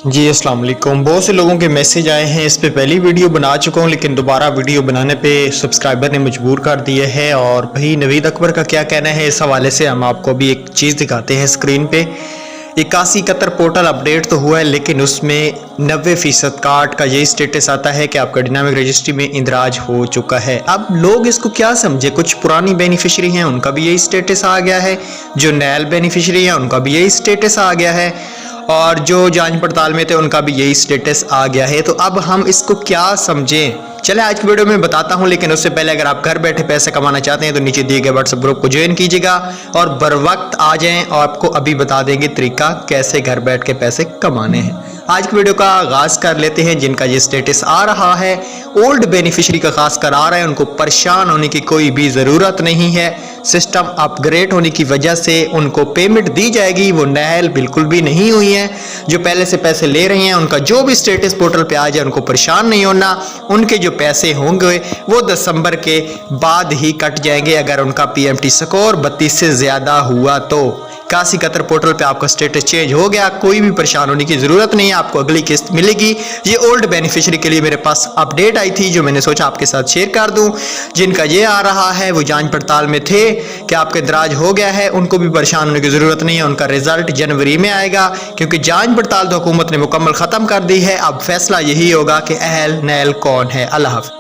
जी अस्सलाम वालेकुम। बहुत से लोगों के मैसेज आए हैं, इस पे पहली वीडियो बना चुका हूँ, लेकिन दोबारा वीडियो बनाने पे सब्सक्राइबर ने मजबूर कर दिया है। और भाई नवीद अकबर का क्या कहना है इस हवाले से हम आपको अभी एक चीज़ दिखाते हैं स्क्रीन पे। 8171 पोर्टल अपडेट तो हुआ है, लेकिन उसमें 90% कार्ड का यही स्टेटस आता है कि आपका डायनामिक रजिस्ट्री में इंदराज हो चुका है। अब लोग इसको क्या समझे, कुछ पुरानी बेनिफिशरी हैं उनका भी यही स्टेटस आ गया है, जो नया बेनिफिशरी हैं उनका भी यही स्टेटस आ गया है, और जो जांच पड़ताल में थे उनका भी यही स्टेटस आ गया है। तो अब हम इसको क्या समझें, चले आज की वीडियो में बताता हूं। लेकिन उससे पहले अगर आप घर बैठे पैसे कमाना चाहते हैं तो नीचे दिए गए व्हाट्सएप ग्रुप को ज्वाइन कीजिएगा और बर वक्त आ जाएं, और आपको अभी बता देंगे तरीका कैसे घर बैठ के पैसे कमाने हैं। आज की वीडियो का आगाज कर लेते हैं। जिनका ये स्टेटस आ रहा है, ओल्ड बेनिफिशरी का खासकर आ रहा है, उनको परेशान होने की कोई भी ज़रूरत नहीं है। सिस्टम अपग्रेड होने की वजह से उनको पेमेंट दी जाएगी, वो नहल बिल्कुल भी नहीं हुई है। जो पहले से पैसे ले रहे हैं उनका जो भी स्टेटस पोर्टल पे आ जाए उनको परेशान नहीं होना। उनके जो पैसे होंगे वो दिसंबर के बाद ही कट जाएंगे अगर उनका पीएमटी स्कोर 32 से ज़्यादा हुआ तो। 8171 पोर्टल पे आपका स्टेटस चेंज हो गया, कोई भी परेशान होने की ज़रूरत नहीं है, आपको अगली किस्त मिलेगी। ये ओल्ड बेनिफिशरी के लिए मेरे पास अपडेट आई थी जो मैंने सोचा आपके साथ शेयर कर दूं। जिनका ये आ रहा है वो जांच पड़ताल में थे कि आपका इंदराज हो गया है, उनको भी परेशान होने की ज़रूरत नहीं है। उनका रिजल्ट जनवरी में आएगा, क्योंकि जांच पड़ताल तो हुकूमत ने मुकम्मल ख़त्म कर दी है। अब फैसला यही होगा कि अहल नहल कौन है। अल्लाह हाफ़िज़।